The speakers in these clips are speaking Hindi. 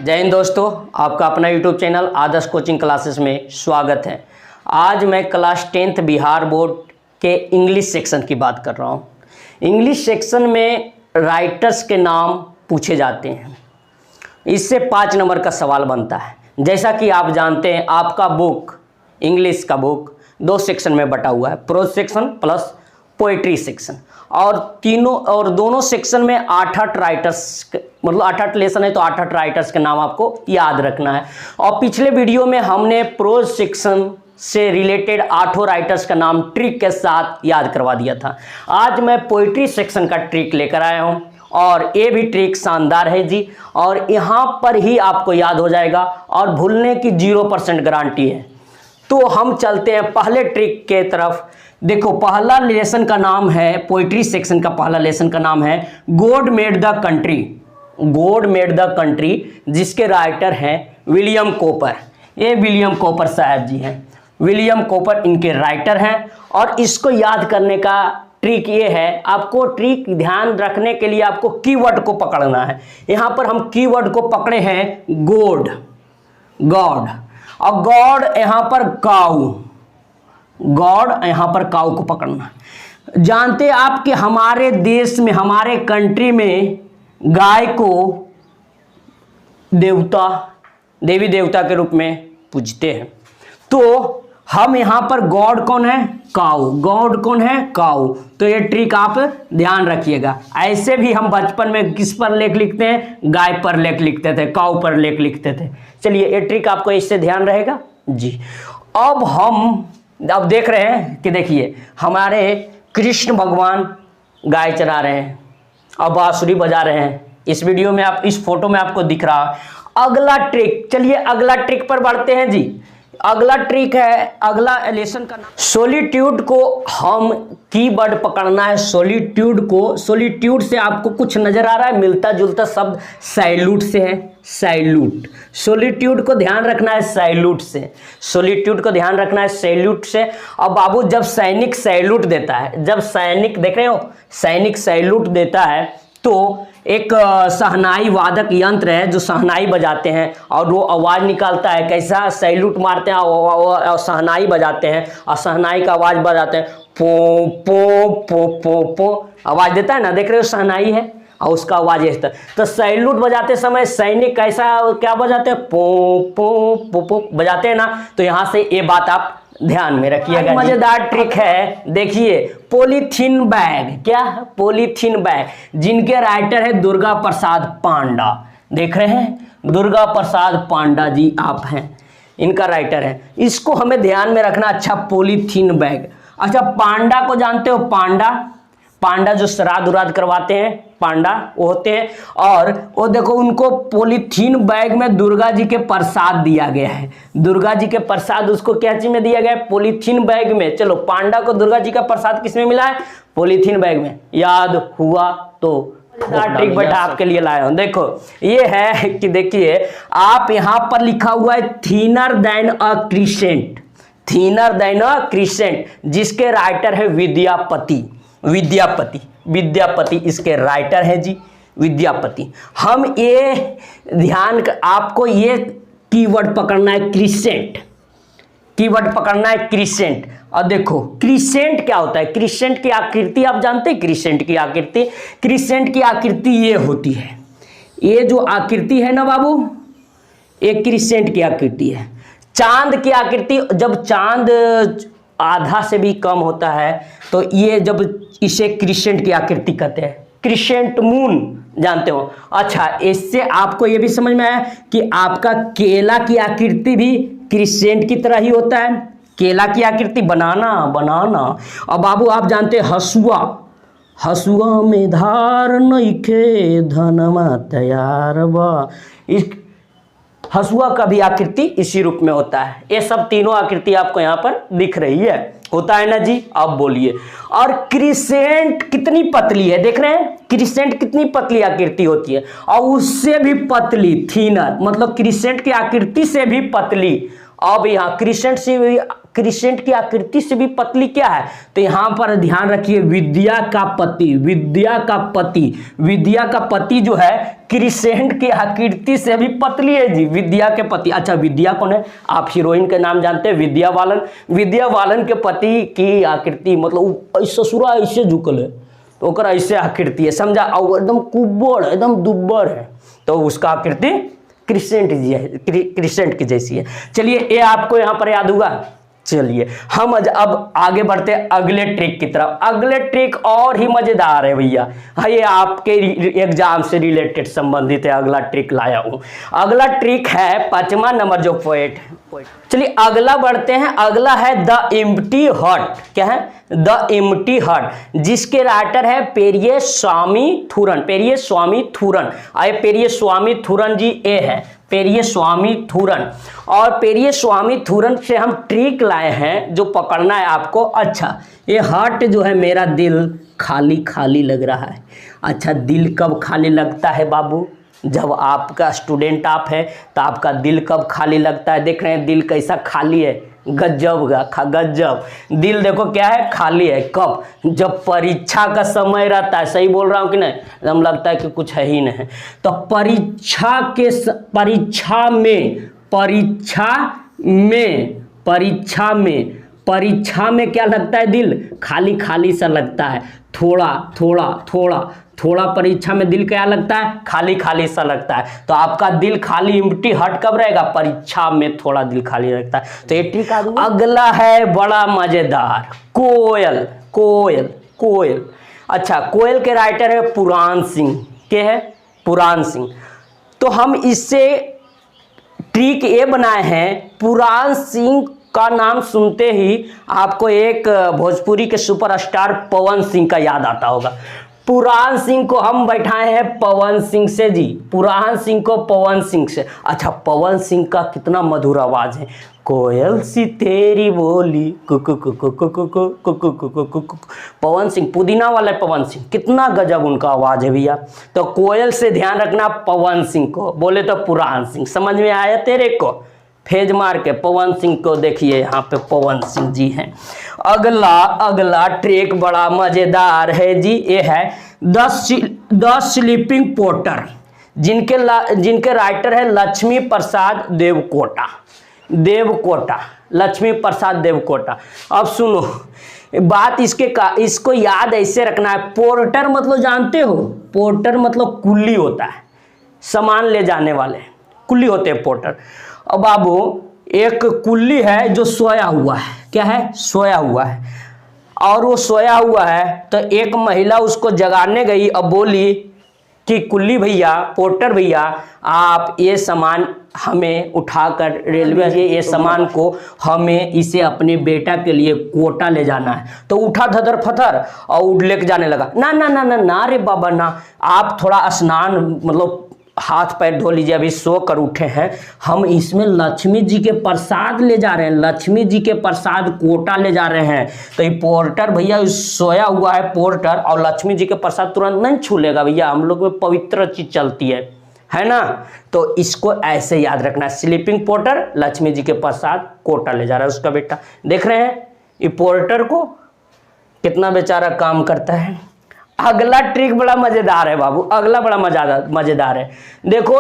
जय हिंद दोस्तों, आपका अपना यूट्यूब चैनल आदर्श कोचिंग क्लासेस में स्वागत है। आज मैं क्लास 10th बिहार बोर्ड के इंग्लिश सेक्शन की बात कर रहा हूँ। इंग्लिश सेक्शन में राइटर्स के नाम पूछे जाते हैं। इससे 5 नंबर का सवाल बनता है। जैसा कि आप जानते हैं, आपका बुक इंग्लिश का बुक 2 सेक्शन में बटा हुआ है, pros section plus poetry section, और दोनों सेक्शन में 8-8 राइटर्स, मतलब 8-8 लेसन है तो 8-8 राइटर्स के नाम आपको याद रखना है। और पिछले वीडियो में हमने प्रोज सेक्शन से रिलेटेड 8 राइटर्स का नाम ट्रिक के साथ याद करवा दिया था। आज मैं पोइट्री सेक्शन का ट्रिक लेकर आया हूं और ये भी ट्रिक शानदार है जी, और यहाँ पर ही आपको याद हो जाएगा और भूलने की 0% गारंटी है। तो हम चलते हैं पहले ट्रिक के तरफ। देखो, पहला लेसन का नाम है, पोइट्री सेक्शन का पहला लेसन का नाम है God made the country. God made the country, जिसके राइटर हैं विलियम कॉपर। ये विलियम कॉपर साहब जी हैं। विलियम कॉपर इनके राइटर हैं। और इसको याद करने का ट्रिक ये है, आपको ट्रिक ध्यान रखने के लिए आपको कीवर्ड को पकड़ना है। यहाँ पर हम कीवर्ड को पकड़े हैं गॉड, गॉड, और गॉड यहाँ पर काऊ, गॉड यहाँ पर काऊ को पकड़ना। जानते आप कि हमारे देश में, हमारे कंट्री में गाय को देवता, देवी देवता के रूप में पूजते हैं। तो हम यहाँ पर गॉड कौन है? काऊ। गॉड कौन है? काऊ। तो ये ट्रिक आप ध्यान रखिएगा। ऐसे भी हम बचपन में किस पर लेख लिखते हैं? गाय पर लेख लिखते थे, काऊ पर लेख लिखते थे। चलिए, ये ट्रिक आपको इससे ध्यान रहेगा जी। अब देख रहे हैं कि देखिए, हमारे कृष्ण भगवान गाय चरा रहे हैं और बांसुरी बजा रहे हैं। इस वीडियो में आप, इस फोटो में आपको दिख रहा है। अगला ट्रिक, चलिए अगला ट्रिक पर बढ़ते हैं जी। अगला ट्रिक है, अगला लेसन का नाम सोलिट्यूड को हम कीवर्ड पकड़ना है। सोलिट्यूड को, सोलिट्यूड से आपको कुछ नजर आ रहा है? मिलता जुलता शब्द सैल्यूट से है, सैल्यूट। सोलिट्यूड को ध्यान रखना है सैल्यूट से, सोलिट्यूड को ध्यान रखना है सैल्यूट से। अब बाबू, जब सैनिक सैल्यूट देता है, जब सैनिक, देख रहे हो, सैनिक सैल्यूट देता है, तो एक शहनाई वादक यंत्र है जो शहनाई बजाते हैं और वो आवाज़ निकालता है। कैसा? सैल्यूट मारते हैं और शहनाई बजाते हैं, और शहनाई का आवाज़ बजाते हैं, पो पो पो पो पो आवाज़ देता है ना। देख रहे हो, शहनाई है और उसका आवाज़ ऐसा। तो सैल्यूट बजाते समय सैनिक कैसा, क्या बजाते हैं? पो पो पो पो बजाते हैं ना। तो यहाँ से ये बात आप ध्यान में रखिएगा। मजेदार ट्रिक है, देखिए, पॉलीथीन बैग। क्या है? पॉलीथीन बैग, जिनके राइटर है दुर्गा प्रसाद पांडा। देख रहे हैं, दुर्गा प्रसाद पांडा जी आप हैं, इनका राइटर है। इसको हमें ध्यान में रखना। अच्छा, पॉलीथीन बैग। अच्छा, पांडा को जानते हो? पांडा, पांडा जो श्राद्ध उराद करवाते हैं, पांडा वो होते हैं। और वो देखो, उनको पॉलीथीन बैग में दुर्गा जी के प्रसाद दिया गया है। दुर्गा जी के प्रसाद उसको क्या चीज में दिया गया है? पॉलीथीन बैग में। चलो, पांडा को दुर्गा जी का प्रसाद किस में मिला है? पॉलीथीन बैग में। याद हुआ तो ट्रिक बैठा आपके लिए लाया हूं। देखो, ये है कि देखिए, आप यहां पर लिखा हुआ है थीनर देन अ क्रिसेंट, थीनर देन अ क्रिसेंट, जिसके राइटर है विद्यापति। विद्यापति, विद्यापति इसके राइटर हैं जी, विद्यापति। हम ये ध्यान, आपको ये कीवर्ड पकड़ना है क्रिसेंट, कीवर्ड पकड़ना है क्रिसेंट। और देखो, क्रिसेंट क्या होता है? क्रिसेंट की आकृति आप जानते हैं? क्रिसेंट की आकृति, क्रिसेंट की आकृति ये होती है। ये जो आकृति है ना बाबू, ये क्रिसेंट की आकृति है। चांद की आकृति, जब चांद आधा से भी कम होता है तो ये, जब इसे क्रिसेंट की आकृति कहते हैं। क्रिसेंट मून जानते हो? अच्छा, इससे आपको ये भी समझ में आया कि आपका केला की आकृति भी क्रिसेंट की तरह ही होता है। केला की आकृति बनाना, बनाना। और बाबू, आप जानते हैं हसुआ, हसुआ में धार नइखे धनमा तैयार बा। इस हसुआ का भी आकृति इसी रूप में होता है। ये सब तीनों आकृति आपको यहाँ पर दिख रही है, होता है ना जी? अब बोलिए। और क्रिसेंट कितनी पतली है? देख रहे हैं, क्रिसेंट कितनी पतली आकृति होती है, और उससे भी पतली, थीनर, मतलब क्रिसेंट की आकृति से भी पतली। अब यहाँ क्रिसेंट से भी क्रिसेंट की आकृति से भी पतली क्या है? तो यहाँ पर ध्यान रखिए, विद्या का पति, विद्या का पति, विद्या का पति जो है क्रिसेंट की आकृति से भी पतली है जी, विद्या के पति। अच्छा, विद्या कौन है? आप हीरोइन के नाम जानते हैं, विद्या बालन। विद्या बालन के पति की आकृति मतलब ससुरा ऐसे झुकल है तो ओकर ऐसे आकृति है, समझा? और एकदम कुब्बड़, एकदम दुब्बर है, तो उसका आकृति क्रिसेंट जी है, क्रिसेंट की जैसी है। चलिए ये आपको यहाँ पर याद होगा। चलिए हम अब आगे बढ़ते हैं अगले ट्रिक की तरफ। अगले ट्रिक और ही मजेदार है भैया, ये आपके एग्जाम से रिलेटेड संबंधित है। अगला ट्रिक लाया हूं। अगला ट्रिक है 5वां नंबर जो पोएट। चलिए अगला बढ़ते हैं। अगला है द एम्प्टी हट। क्या है? द एम्प्टी हट, जिसके राइटर है पेरिये स्वामी थूरन। पेरिये स्वामी थूरन, आए पेरिये स्वामी थूरन जी ए है, पेरिये स्वामी थूरन। और पेरिये स्वामी थूरन से हम ट्रिक लाए हैं जो पकड़ना है आपको। अच्छा, ये हट जो है, मेरा दिल खाली खाली लग रहा है। अच्छा, दिल कब खाली लगता है बाबू? जब आपका स्टूडेंट आप है तो आपका दिल कब खाली लगता है? देख रहे हैं दिल कैसा खाली है, गजब का गजब। दिल देखो क्या है, खाली है। कब? जब परीक्षा का समय रहता है। सही बोल रहा हूँ कि नहीं? एकदम लगता है कि कुछ है ही नहीं। तो परीक्षा में क्या लगता है? दिल खाली खाली सा लगता है, थोड़ा परीक्षा में दिल क्या लगता है? खाली खाली सा लगता है। तो आपका दिल खाली एम्प्टी हट कब रहेगा? परीक्षा में थोड़ा दिल खाली लगता है। तो ये ट्रिक। अगला है बड़ा मजेदार, कोयल। कोयल। अच्छा, कोयल के राइटर है पुराण सिंह। क्या है? पुराण सिंह। तो हम इससे ट्रिक ये बनाए हैं, पुराण सिंह का नाम सुनते ही आपको एक भोजपुरी के सुपरस्टार पवन सिंह का याद आता होगा। पुराण सिंह को हम बैठाए हैं पवन सिंह से जी, पुराण सिंह को पवन सिंह से। अच्छा, पवन सिंह का कितना मधुर आवाज है। कोयल सी तेरी बोली कुकु कुकु कुकु कुकु कुकु। पवन सिंह, पुदीना वाला पवन सिंह, कितना गजब उनका आवाज है भैया। तो कोयल से ध्यान रखना, पवन सिंह को बोले तो पुराण सिंह। समझ में आया तेरे को? फेज मार के पवन सिंह को देखिए, यहाँ पे पवन सिंह जी हैं। अगला ट्रिक बड़ा मजेदार है जी, ये है द स्लीपिंग पोर्टर, जिनके राइटर है लक्ष्मी प्रसाद देवकोटा। लक्ष्मी प्रसाद देवकोटा। अब सुनो बात, इसको याद ऐसे रखना है। पोर्टर मतलब जानते हो? पोर्टर मतलब कुल्ली होता है, सामान ले जाने वाले कुल्ली होते हैं पोर्टर। अब बाबू, एक कुल्ली है जो सोया हुआ है। क्या है? सोया हुआ है। और वो सोया हुआ है तो एक महिला उसको जगाने गई। अब बोली कि कुल्ली भैया, पोर्टर भैया, आप ये सामान हमें उठाकर रेलवे, ये सामान को हमें इसे अपने बेटा के लिए कोटा ले जाना है। तो उठा धदर फथर और लेके जाने लगा। ना रे बाबा ना, आप थोड़ा स्नान मतलब हाथ पैर धो लीजिए, अभी सो कर उठे हैं। हम इसमें लक्ष्मी जी के प्रसाद ले जा रहे हैं, लक्ष्मी जी के प्रसाद कोटा ले जा रहे हैं। तो ये पोर्टर भैया सोया हुआ है पोर्टर, और लक्ष्मी जी के प्रसाद तुरंत नहीं छू लेगा भैया, हम लोग में पवित्र चीज चलती है ना? तो इसको ऐसे याद रखना, स्लीपिंग पोर्टर, लक्ष्मी जी के प्रसाद कोटा ले जा रहा है उसका बेटा। देख रहे हैं ये पोर्टर को कितना बेचारा काम करता है। अगला ट्रिक बड़ा मजेदार है बाबू, अगला बड़ा मजेदार है। देखो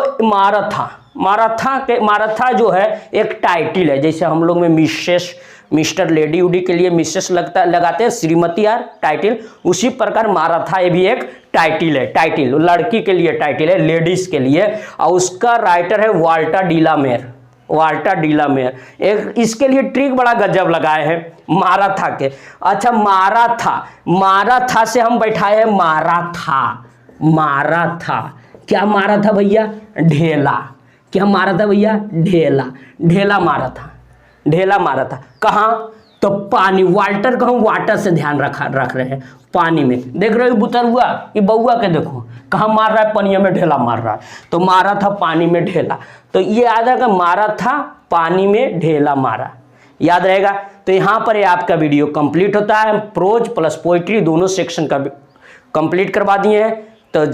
माराथा जो है एक टाइटल है, जैसे हम लोग में मिसेस, मिस्टर, लेडी उडी के लिए मिसेस लगाते हैं, श्रीमती यार टाइटल, उसी प्रकार माराथा ये भी एक टाइटल है। टाइटल लड़की के लिए टाइटल है, लेडीज के लिए। और उसका राइटर है वाल्टा डीलामेर। एक इसके लिए ट्रिक बड़ा गजब लगाए हैं माराथा के। अच्छा, माराथा से हम बैठाए हैं माराथा। क्या मारा था भैया? ढेला। क्या मारा था भैया? ढेला मारा था। कहाँ? तो पानी, वाल्टर को हम वाटर से ध्यान रख रहे हैं, पानी में। देख रहे हो बुतरुआ, ये बउआ के देखो कहाँ मार रहा है, पनिया में ढेला मार रहा है। तो मारा था पानी में ढेला, तो ये याद है कि मारा था पानी में ढेला मारा, याद रहेगा। तो यहाँ पर ये आपका वीडियो कंप्लीट होता है। प्रोज प्लस पोइट्री दोनों सेक्शन का कंप्लीट करवा दिए हैं। तो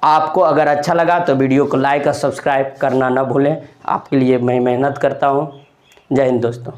आपको अगर अच्छा लगा तो वीडियो को लाइक और सब्सक्राइब करना ना भूलें। आपके लिए मैं मेहनत करता हूँ। जय हिंद दोस्तों।